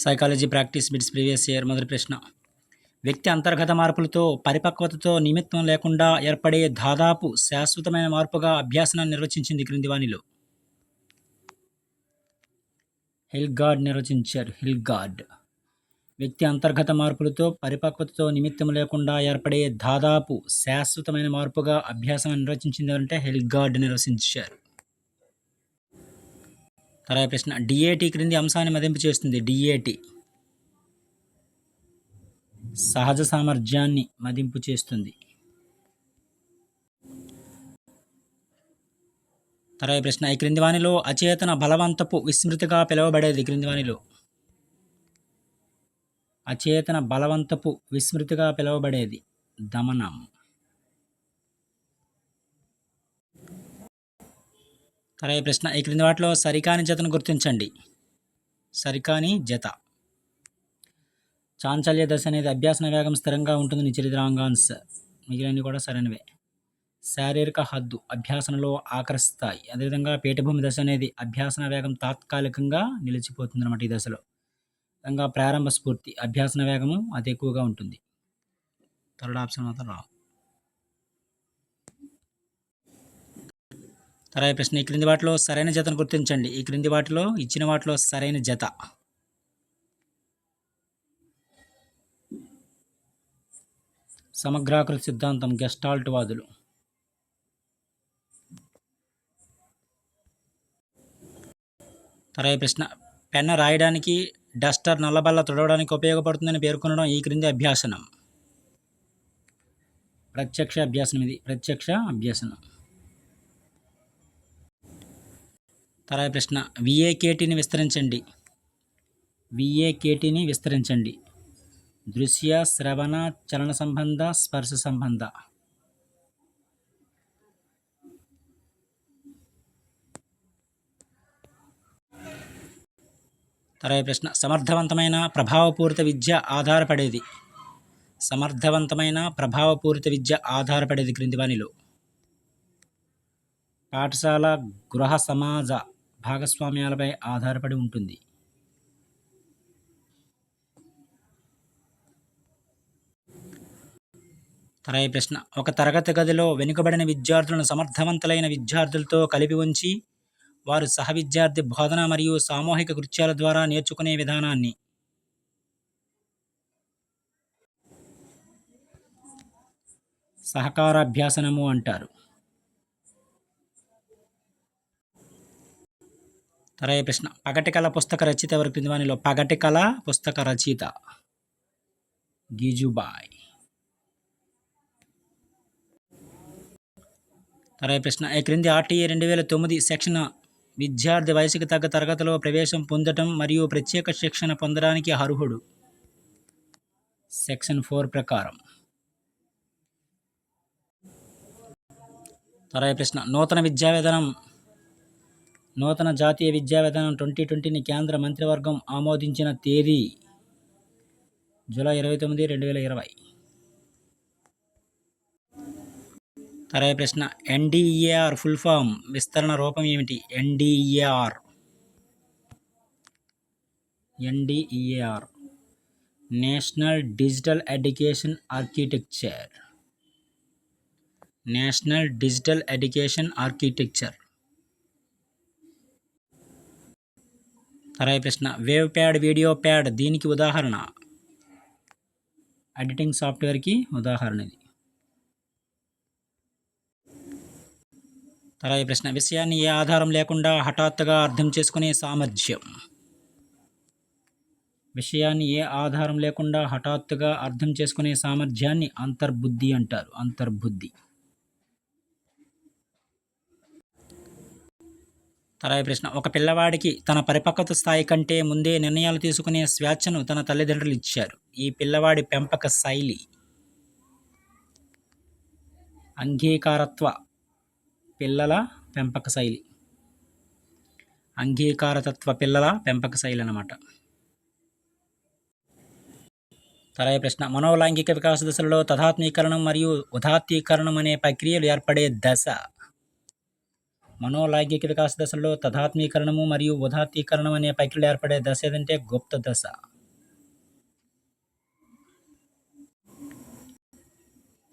Psychology practice bits previous year. మొదటి ప్రశ్న. వ్యక్తి అంతర్గత మార్పులతో పరిపక్వతతో నిమిత్తం లేకుండా ఏర్పడే దాదాపు శాశ్వతమైన మార్పుగా అభ్యాసనాన్ని నిర్వచించింది క్రింది వానిలో. హిల్గార్డ్ నిర్వచించారు. హిల్గార్డ్. వ్యక్తి అంతర్గత మార్పులతో పరిపక్వతతో నిమిత్తం లేకుండా ఏర్పడే దాదాపు శాశ్వతమైన మార్పుగా అభ్యాసనాన్ని నిర్వచించింది అంటే హిల్గార్డ్ నిర్వచించారు. తర్వాత ప్రశ్న. డిఏటి క్రింది అంశాన్ని మదింపు చేస్తుంది. డిఏటి సహజ సామర్థ్యాన్ని మదింపు చేస్తుంది. తర్వాత ప్రశ్న. ఈ క్రింది వానిలో అచేతన బలవంతపు విస్మృతిగా పిలువబడేది. క్రింది వానిలో అచేతన బలవంతపు విస్మృతిగా పిలువబడేది దమనం. తర్వాత ప్రశ్న. ఈ క్రింది వాటిలో సరికాని జతను గుర్తించండి. సరికాని జత. చాంచల్య దశ అనేది అభ్యాసన వేగం స్థిరంగా ఉంటుంది. నిచరిద్రాంగాన్స్ మిగిలినవి కూడా సరైనవే. శారీరక హద్దు అభ్యాసనలో ఆకర్షిస్తాయి. అదేవిధంగా పీఠభూమి దశ అనేది అభ్యాసన వేగం తాత్కాలికంగా నిలిచిపోతుంది అన్నమాట. ఈ దశలో విధంగా ప్రారంభ స్ఫూర్తి అభ్యాసన వేగము అతి ఎక్కువగా ఉంటుంది. థర్డ్ ఆప్షన్ మాత్రం రావు. తర్వాత ప్రశ్న. ఈ క్రింది వాటిలో సరైన జతను గుర్తించండి. ఈ క్రింది వాటిలో ఇచ్చిన వాటిలో సరైన జత. సమగ్రాకృతి సిద్ధాంతం గెస్టాల్ట్ వాదులు. తర్వాత ప్రశ్న. పెన్న రాయడానికి డస్టర్ నల్లబల్ల తుడవడానికి ఉపయోగపడుతుందని పేర్కొనడం ఈ క్రింది అభ్యాసనం. ప్రత్యక్ష అభ్యాసనం. ఇది ప్రత్యక్ష అభ్యాసనం. తర్వాత ప్రశ్న. విఏకేటీని విస్తరించండి. విఏకేటీని విస్తరించండి. దృశ్య శ్రవణ చలన సంబంధ స్పర్శ సంబంధ. తర్వాత ప్రశ్న. సమర్థవంతమైన ప్రభావపూరిత విద్య ఆధారపడేది. సమర్థవంతమైన ప్రభావపూరిత విద్య ఆధారపడేది క్రింది వానిలో. పాఠశాల గృహ సమాజ భాగస్వామ్యాలపై ఆధారపడి ఉంటుంది. తర్వాత ప్రశ్న. ఒక తరగతి గదిలో వెనుకబడిన విద్యార్థులను సమర్థవంతులైన విద్యార్థులతో కలిపి ఉంచి వారు సహ విద్యార్థి బోధన మరియు సామూహిక కృత్యాల ద్వారా నేర్చుకునే విధానాన్ని సహకారాభ్యాసనము అంటారు. తర్వాత ప్రశ్న. పగటికల పుస్తక రచయిత ఎవరు క్రింది వానిలో. పగటికల పుస్తక రచయిత గీజుబాయ్. తర్వాత ప్రశ్న. ఈ క్రింది ఆర్టీఏ 2009 సెక్షన్ విద్యార్థి వయసుకు తగ్గ తరగతిలో ప్రవేశం పొందటం మరియు ప్రత్యేక శిక్షణ పొందడానికి అర్హుడు. సెక్షన్ 4 ప్రకారం. తర్వాత ప్రశ్న. నూతన జాతీయ విద్యా విధానం 2020ని కేంద్ర మంత్రివర్గం ఆమోదించిన తేదీ జూలై 29, 2020. తర్వాత ప్రశ్న. ఎన్డీఈఆర్ ఫుల్ ఫామ్ విస్తరణ రూపం ఏమిటి. NDEAR national digital education architecture. National digital education architecture. తర్వాత ప్రశ్న. వేవ్ ప్యాడ్ వీడియో ప్యాడ్ దీనికి ఉదాహరణ. ఎడిటింగ్ సాఫ్ట్వేర్కి ఉదాహరణ ఇది. తర్వాత ప్రశ్న. విషయాన్ని ఏ ఆధారం లేకుండా హఠాత్తుగా అర్థం చేసుకునే సామర్థ్యం. విషయాన్ని ఏ ఆధారం లేకుండా హఠాత్తుగా అర్థం చేసుకునే సామర్థ్యాన్ని అంతర్బుద్ధి అంటారు. అంతర్బుద్ధి. తర్వాత ప్రశ్న. ఒక పిల్లవాడికి తన పరిపక్వత స్థాయి కంటే ముందే నిర్ణయాలు తీసుకునే స్వేచ్ఛను తన తల్లిదండ్రులు ఇచ్చారు. ఈ పిల్లవాడి పెంపక శైలి. అంగీకారత్వ పిల్లల పెంపక శైలి. అంగీకారతత్వ పిల్లల పెంపక శైలి అన్నమాట. తర్వాత ప్రశ్న. మనోలైంగిక వికాస దశలలో తదాత్మీకరణం మరియు ఉదాత్తీకరణం అనే ప్రక్రియలు ఏర్పడే దశ. మనోలైంగిక వికాస దశలో తదాత్మీకరణము మరియు ఉదాత్తీకరణం అనే ప్రక్రియలు ఏర్పడే దశ ఏదంటే గుప్త దశ.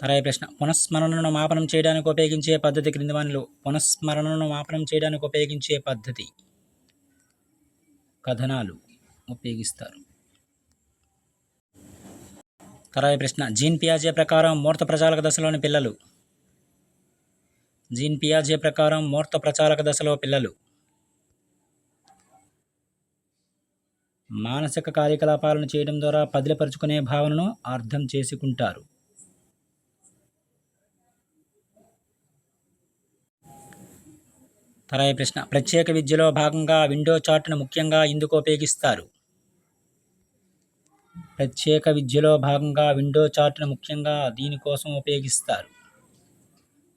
తర్వాయి ప్రశ్న పునఃస్మరణను మాపనం చేయడానికి ఉపయోగించే పద్ధతి క్రింది వానిలో పునఃస్మరణను మాపనం చేయడానికి ఉపయోగించే పద్ధతి కథనాలు ఉపయోగిస్తారు. తర్వాయి ప్రశ్న జీన్ పియాజే ప్రకారం మూర్త ప్రచాలక దశలోని పిల్లలు జీన్ పియాజే ప్రకారం మూర్త ప్రచాలక దశలో పిల్లలు మానసిక కార్యకలాపాలను చేయడం ద్వారా పదిలపరుచుకునే భావనను అర్థం చేసుకుంటారు. తర్వాయి ప్రశ్న ప్రత్యేక విద్యలో భాగంగా విండో చార్ట్ను ముఖ్యంగా ఎందుకు ఉపయోగిస్తారు? ప్రత్యేక విద్యలో భాగంగా విండో చార్ట్ను ముఖ్యంగా దీనికోసం ఉపయోగిస్తారు.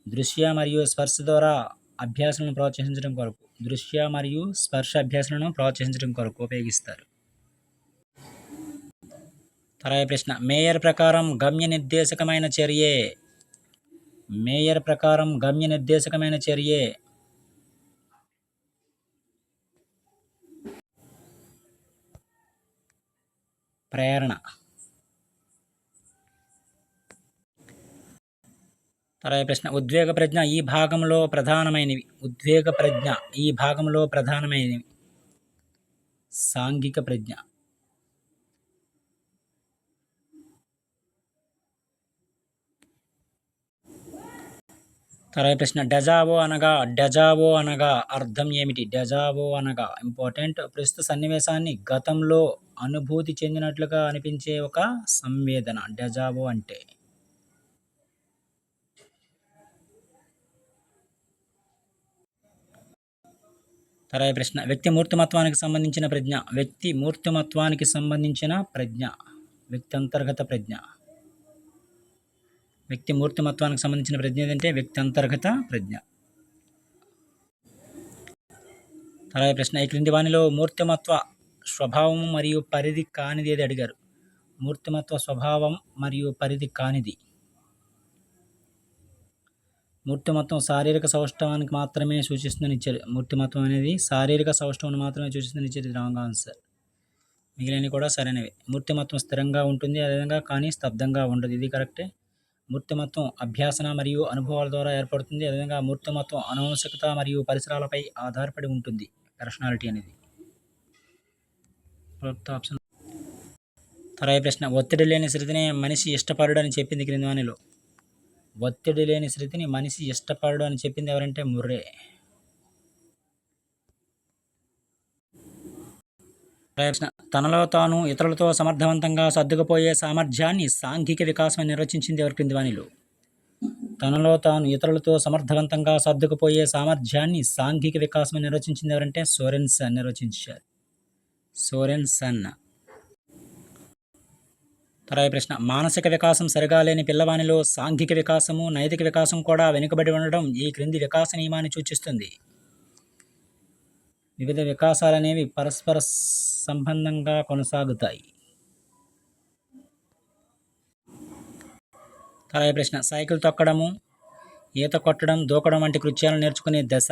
దృశ్య మరియు స్పర్శ ద్వారా అభ్యాసాలను ప్రోత్సహించడం కొరకు దృశ్య మరియు స్పర్శ అభ్యాసాలను ప్రోత్సహించడం కొరకు ఉపయోగిస్తారు. తర్వాయి ప్రశ్న మేయర్ ప్రకారం గమ్య నిర్దేశకమైన చర్యే మేయర్ ప్రకారం గమ్య నిర్దేశకమైన చర్యే ప్రేరణ. తర్వాయి ప్రశ్న ఉద్వేగ ప్రజ్ఞ ఈ భాగంలో ప్రధానమైనవి ఉద్వేగ ప్రజ్ఞ ఈ భాగంలో ప్రధానమైనవి సాంఘిక ప్రజ్ఞ. తర్వాయి ప్రశ్న డెజావో అనగా అర్థం ఏమిటి? డెజావో అనగా ఇంపార్టెంట్ ప్రస్తుత సన్నివేశాన్ని గతంలో అనుభూతి చెందినట్లుగా అనిపించే ఒక సంవేదన డెజావో అంటే. తర్వాయి ప్రశ్న వ్యక్తి మూర్తిమత్వానికి సంబంధించిన ప్రజ్ఞ వ్యక్తి మూర్తిమత్వానికి సంబంధించిన ప్రజ్ఞ వ్యక్తి అంతర్గత ప్రజ్ఞ వ్యక్తి మూర్తిమత్వానికి సంబంధించిన ప్రజ్ఞ ఏదంటే వ్యక్తి అంతర్గత ప్రజ్ఞ. తర్వాయి ప్రశ్న ఈ క్రింది వానిలో మూర్తిమత్వ స్వభావం మరియు పరిధి కానిది ఏది అడిగారు? మూర్తిమత్వ స్వభావం మరియు పరిధి కానిది మూర్తిమత్వం శారీరక సౌష్ఠవానికి మాత్రమే సూచిస్తుందని ఇచ్చారు. మూర్తిమత్వం అనేది శారీరక సౌష్ఠవాన్ని మాత్రమే సూచిస్తుందని ఇచ్చారు. ఇది రాంగ్ ఆన్సర్. మిగిలినవి కూడా సరైనవి. మూర్తిమత్వం స్థిరంగా ఉంటుంది అదేవిధంగా కానీ స్తబ్దంగా ఉండదు. ఇది కరెక్టే. మూర్తిమత్వం అభ్యాసన మరియు అనుభవాల ద్వారా ఏర్పడుతుంది. అదేవిధంగా మూర్తిమత్వం అనువంశికత మరియు పరిసరాలపై ఆధారపడి ఉంటుంది. పర్సనాలిటీ అనేది ఆప్షన్. తర్వాయి ప్రశ్న ఒత్తిడి లేని స్థితిని మనిషి ఇష్టపడడు అని చెప్పింది క్రింది వానిలో ఒత్తిడి లేని స్థితిని మనిషి ఇష్టపడడు అని చెప్పింది ఎవరంటే ముర్రే. ప్రశ్న తనలో తాను ఇతరులతో సమర్థవంతంగా సర్దుకుపోయే సామర్థ్యాన్ని సాంఘిక వికాసం నిర్వచించింది ఎవరి క్రింది వానిలో? తనలో తాను ఇతరులతో సమర్థవంతంగా సర్దుకుపోయే సామర్థ్యాన్ని సాంఘిక వికాసం నిర్వచించింది ఎవరంటే సోరెన్సన్ నిర్వచించారు. సోరెన్సన్. తర్వాయి ప్రశ్న మానసిక వికాసం సరిగా లేని పిల్లవానిలో సాంఘిక వికాసము నైతిక వికాసం కూడా వెనుకబడి ఉండడం ఈ క్రింది వికాస నియమాన్ని సూచిస్తుంది. వివిధ వికాసాలనేవి పరస్పర సంబంధంగా కొనసాగుతాయి. తర్వాయి ప్రశ్న సైకిల్ తొక్కడము ఈత కొట్టడం దూకడం వంటి కృత్యాలు నేర్చుకునే దశ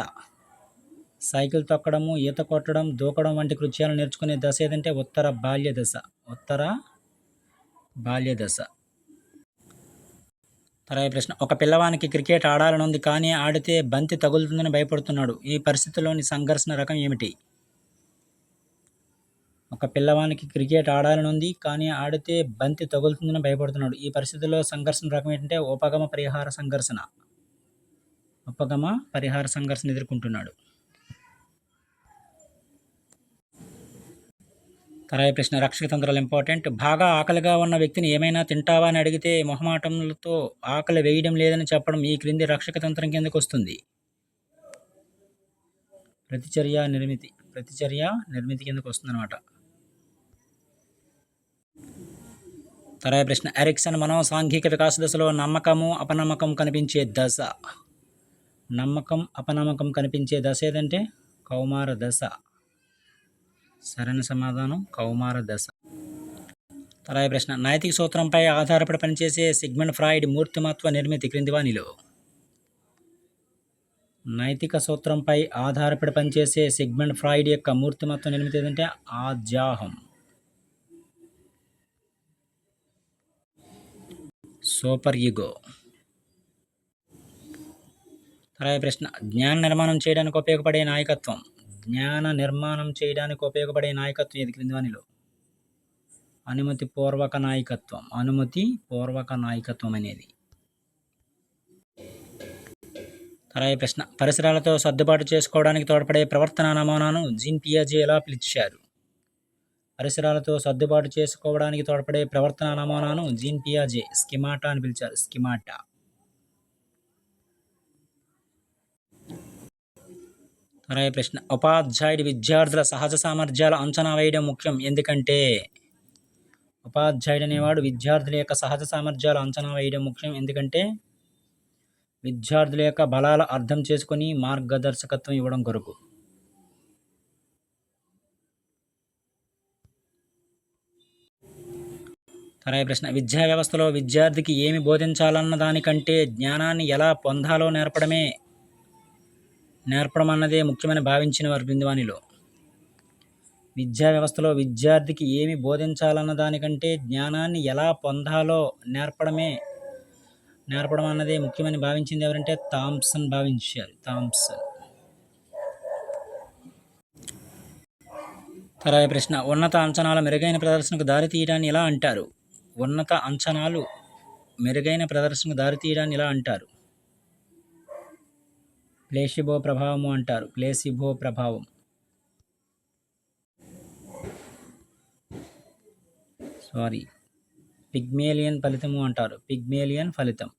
సైకిల్ తొక్కడము ఈత కొట్టడం దూకడం వంటి కృత్యాలు నేర్చుకునే దశ ఏదంటే ఉత్తర బాల్య దశ. తర్వాయి ప్రశ్న ఒక పిల్లవానికి క్రికెట్ ఆడాలనుంది కానీ ఆడితే బంతి తగులుతుందని భయపడుతున్నాడు. ఈ పరిస్థితిలోని సంఘర్షణ రకం ఏమిటి? ఒక పిల్లవానికి క్రికెట్ ఆడాలనుంది కానీ ఆడితే బంతి తగులుతుందని భయపడుతున్నాడు. ఈ పరిస్థితిలో సంఘర్షణ రకం ఏంటంటే ఉపగమ పరిహార సంఘర్షణ ఎదుర్కొంటున్నాడు. తర్వాయి ప్రశ్న రక్షక తంత్రాలు ఇంపార్టెంట్. బాగా ఆకలిగా ఉన్న వ్యక్తిని ఏమైనా తింటావా అని అడిగితే మొహమాటంతో ఆకలి వేయడం లేదని చెప్పడం ఈ క్రింది రక్షక తంత్రం కిందకు వస్తుంది. ప్రతిచర్య నిర్మితి కిందకు వస్తుంది అనమాట. తర్వాయి ప్రశ్న ఎరిక్సన్ మనోసాంఘిక వికాస దశలో నమ్మకము అపనమ్మకం కనిపించే దశ ఏదంటే కౌమార దశ. సరైన సమాధానం కౌమార దశ. తర్వాయి ప్రశ్న నైతిక సూత్రంపై ఆధారపడి పనిచేసే సిగ్మండ్ ఫ్రాయిడ్ మూర్తిమత్వ నిర్మితి క్రింది వానిలో నైతిక సూత్రంపై ఆధారపడి పనిచేసే సిగ్మండ్ ఫ్రాయిడ్ యొక్క మూర్తిమత్వ నిర్మితి ఏదంటే ఆజ్యాహం. Super ego. అలాగే ప్రశ్న జ్ఞాన నిర్మాణం చేయడానికి ఉపయోగపడే నాయకత్వం. జ్ఞాన నిర్మాణం చేయడానికి ఉపయోగపడే నాయకత్వం ఇది క్రింది వానిలో. అనుమతిపూర్వక నాయకత్వం. అనుమతిపూర్వక నాయకత్వం అనేది. అలాగే ప్రశ్న పరిసరాలతో సర్దుబాటు చేసుకోవడానికి తోడ్పడే ప్రవర్తన నమూనాను జీన్ పియాజే ఎలా పిలిచారు? పరిసరాలతో సర్దుబాటు చేసుకోవడానికి తోడ్పడే ప్రవర్తన నమూనాను జీన్ పియాజే స్కిమాటా అని పిలిచారు. స్కిమాటా. అలాగే ప్రశ్న ఉపాధ్యాయుడి విద్యార్థుల సహజ సామర్థ్యాల అంచనా వేయడం ముఖ్యం ఎందుకంటే? ఉపాధ్యాయుడు అనేవాడు విద్యార్థుల యొక్క సహజ సామర్థ్యాలు అంచనా వేయడం ముఖ్యం ఎందుకంటే విద్యార్థుల యొక్క బలాల అర్థం చేసుకొని మార్గదర్శకత్వం ఇవ్వడం కొరకు. అలాగే ప్రశ్న విద్యా వ్యవస్థలో విద్యార్థికి ఏమి బోధించాలన్న దానికంటే జ్ఞానాన్ని ఎలా పొందాలో నేర్పడం అన్నదే ముఖ్యమని భావించిన వారు క్రింది వానిలో. విద్యా వ్యవస్థలో విద్యార్థికి ఏమి బోధించాలన్న దానికంటే జ్ఞానాన్ని ఎలా పొందాలో నేర్పడం అన్నదే ముఖ్యమని భావించింది ఎవరంటే థామ్సన్ భావించారు. థామ్సన్. అలాగే ప్రశ్న ఉన్నత అంచనాల మెరుగైన ప్రదర్శనకు దారితీయడాన్ని ఎలా అంటారు? ఉన్నత అంచనాలు మెరుగైన ప్రదర్శనకు దారితీయడాన్ని ఎలా అంటారు? ప్లేసిబో ప్రభావము అంటారు. ప్లేసిబో ప్రభావం. పిగ్మేలియన్ ఫలితము అంటారు. పిగ్మేలియన్ ఫలితం.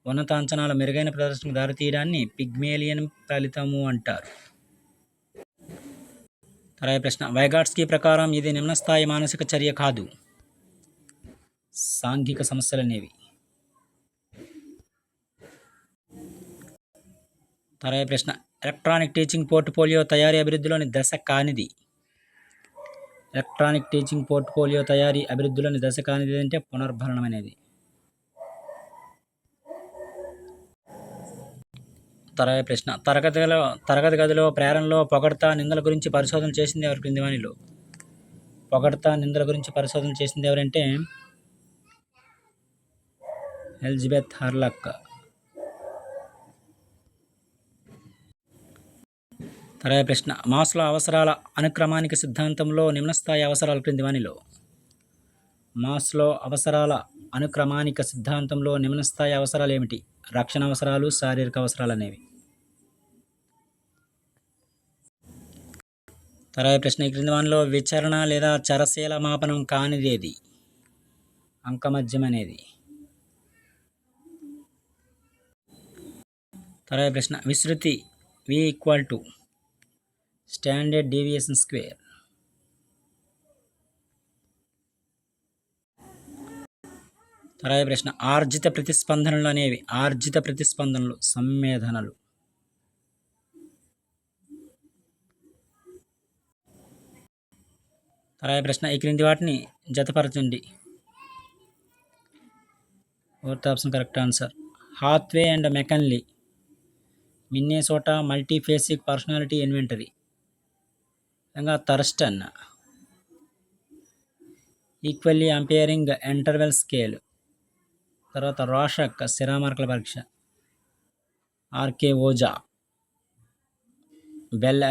ఉన్నత అంచనాల మెరుగైన ప్రదర్శనకు దారితీయడాన్ని పిగ్మేలియన్ ఫలితము అంటారు. అలాగే ప్రశ్న వైగాట్స్కీ ప్రకారం ఇది నిమ్న స్థాయి మానసిక చర్య కాదు. సాంఘిక సమస్యలు అనేవి. అలాగే ప్రశ్న ఎలక్ట్రానిక్ టీచింగ్ పోర్ట్ఫోలియో తయారీ అభివృద్ధిలోని దశ కానిది. ఎలక్ట్రానిక్ టీచింగ్ పోర్ట్ఫోలియో తయారీ అభివృద్ధిలోని దశ కానిది అంటే పునర్భరణం అనేది. అలాగే ప్రశ్న తరగతి గదిలో ప్రేరణలో పొగడ్తా నిందల గురించి పరిశోధన చేసింది ఎవరు క్రింది వానిలో? పొగడ్తా నిందల గురించి పరిశోధన చేసింది ఎవరంటే ఎలిజబెత్ హర్లక్. అలాగే ప్రశ్న మాస్లో అవసరాల అనుక్రమానిక సిద్ధాంతంలో నిమ్నస్థాయి అవసరాలు క్రింది వానిలో. మాస్లో అవసరాల అనుక్రమానిక సిద్ధాంతంలో నిమ్నస్థాయి అవసరాలు ఏమిటి? రక్షణ అవసరాలు, శారీరక అవసరాలు అనేవి. అలాగే ప్రశ్న క్రింది వానిలో విచరణ లేదా చరశీల మాపనం కానిదేది? అంకమద్యం అనేది. అలాగే ప్రశ్న విస్తృతి V = స్టాండర్డ్ డీవియేషన్ స్క్వేర్. అలాగే ప్రశ్న ఆర్జిత ప్రతిస్పందనలు అనేవి. ఆర్జిత ప్రతిస్పందనలు సంవేదనలు. అలాగే ప్రశ్న ఈ క్రింది వాటిని జతపరచండి. Fourth option correct answer. Hathaway and McKinley Minnesota multiphasic personality inventory. ఇంకా Thurstone equally appearing interval scale. తర్వాత రాషక్ స్థిరామార్కుల పరీక్ష. R K Ojha Bell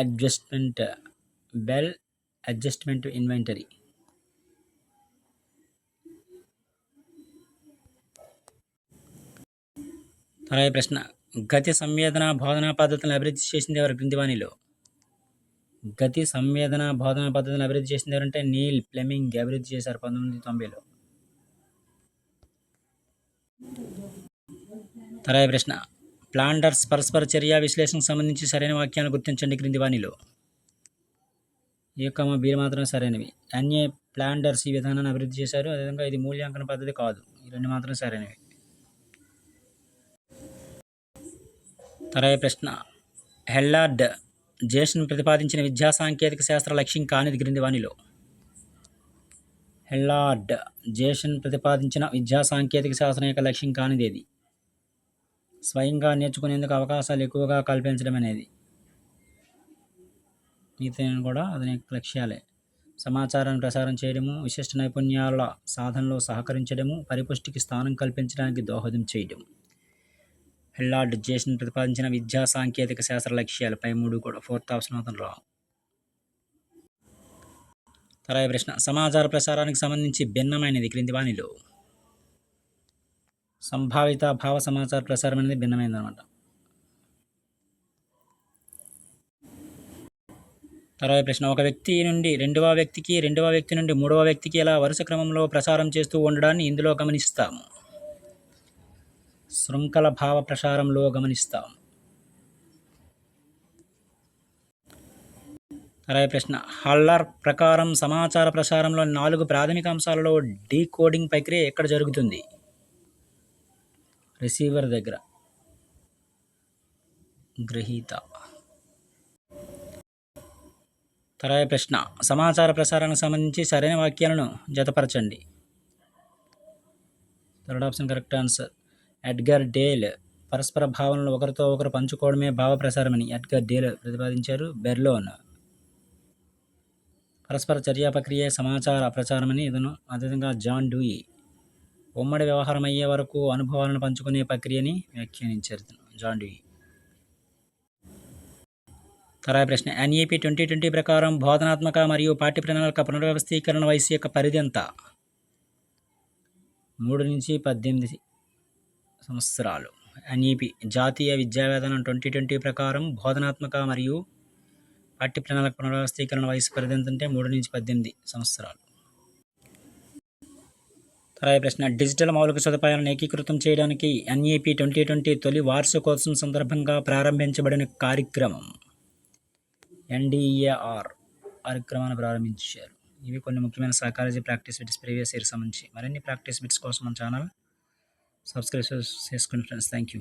adjustment inventory. అలాగే ప్రశ్న గతి సంవేదన బోధనా పద్ధతులను అభివృద్ధి చేసింది ఎవరు క్రింది వానిలో? గతి సంవేదన బోధనా పద్ధతులను అభివృద్ధి చేసింది ఎవరంటే నీల్ ఫ్లెమింగ్ అభివృద్ధి చేశారు 1990లో. అలాగే ప్రశ్న ప్లాండర్స్ పరస్పర చర్య విశ్లేషణకు సంబంధించి సరైన వాక్యాలను గుర్తించండి క్రింది వానిలో. A, B మాత్రమే సరైనవి. అన్య ప్లాండర్స్ ఈ విధానాన్ని అభివృద్ధి చేశారు. అదేవిధంగా ఇది మూల్యాంకన పద్ధతి కాదు. ఈ రెండు మాత్రమే సరైనవి. అలాగే ప్రశ్న హెల్లార్డ్ జేషన్ ప్రతిపాదించిన విద్యా సాంకేతిక శాస్త్ర లక్ష్యం కానిది క్రింది వానిలో. హెల్లార్డ్ జేషన్ ప్రతిపాదించిన విద్యా సాంకేతిక శాస్త్రం యొక్క లక్ష్యం కానిదేది? స్వయంగా నేర్చుకునేందుకు అవకాశాలు ఎక్కువగా కల్పించడం అనేది. మిగతా కూడా అతని లక్ష్యాలే. సమాచారాన్ని ప్రసారం చేయడము, విశిష్ట నైపుణ్యాల సాధనలో సహకరించడము, పరిపుష్టికి స్థానం కల్పించడానికి దోహదం చేయడం. హిల్లార్డ్ జేసన్ ప్రతిపాదించిన విద్యా సాంకేతిక శాస్త్ర లక్ష్యాలు పై 3 కూడా 4th ఆప్షన్ అవుతుంది రాంగ్. తర్వాత ప్రశ్న సమాచార ప్రసారానికి సంబంధించి భిన్నమైనది క్రింది వానిలో. సంభావిత భావ సమాచార ప్రసారం అనేది భిన్నమైనది అనమాట. తర్వాత ప్రశ్న ఒక వ్యక్తి నుండి రెండవ వ్యక్తికి, రెండవ వ్యక్తి నుండి మూడవ వ్యక్తికి ఇలా వరుస క్రమంలో ప్రసారం చేస్తూ ఉండడాన్ని ఇందులో గమనిస్తాము. శృంఖల భావ ప్రసారంలో గమనిస్తాం. తర్వాత ప్రశ్న హల్లర్ ప్రకారం సమాచార ప్రసారంలో 4 ప్రాథమిక అంశాలలో డీకోడింగ్ ప్రక్రియ ఎక్కడ జరుగుతుంది? రిసీవర్ దగ్గర, గ్రహీత. తర్వాత ప్రశ్న సమాచార ప్రసారానికి సంబంధించి సరైన వాక్యాలను జతపరచండి. Third option correct answer. Edgar Dale పరస్పర భావనలు ఒకరితో ఒకరు పంచుకోవడమే భావ ప్రసారమని ఎడ్గర్ డేల్ ప్రతిపాదించారు. బెర్లోన్ పరస్పర చర్యా ప్రక్రియ సమాచార ప్రచారమని ఇతను. అదేవిధంగా జాన్ డూయి ఉమ్మడి వ్యవహారం అయ్యే వరకు అనుభవాలను పంచుకునే ప్రక్రియని వ్యాఖ్యానించారు ఇతను, జాన్ డూయి. తర్వాత ప్రశ్న ఎన్ఈపి 2020 ప్రకారం బోధనాత్మక మరియు పాఠ్య ప్రణాళిక పునర్వ్యవస్థీకరణ వయసు యొక్క పరిధి ఎంత? 3 నుంచి 18 సంవత్సరాలు. ఎన్ఈపి జాతీయ విద్యా విధానం 2020 ప్రకారం బోధనాత్మక మరియు పాఠ్య ప్రణాళిక పునర్వ్యవస్థీకరణ వయసు పరిధి ఎంతంటే 3 నుంచి 18 సంవత్సరాలు. తర్వాత ప్రశ్న డిజిటల్ మౌలిక సదుపాయాలను ఏకీకృతం చేయడానికి ఎన్ఈపి 2020 తొలి వార్షికోత్సవం సందర్భంగా ప్రారంభించబడిన కార్యక్రమం ఎన్డీఏఆర్ కార్యక్రమాన్ని ప్రారంభించారు. ఇవి కొన్ని ముఖ్యమైన psychology practice bits previous year సంబంధించి. మరిన్ని ప్రాక్టీస్ బిట్స్ కోసం మన ఛానల్ సబ్స్క్రైబ్ చేసుకోండి ఫ్రెండ్స్. Thank you.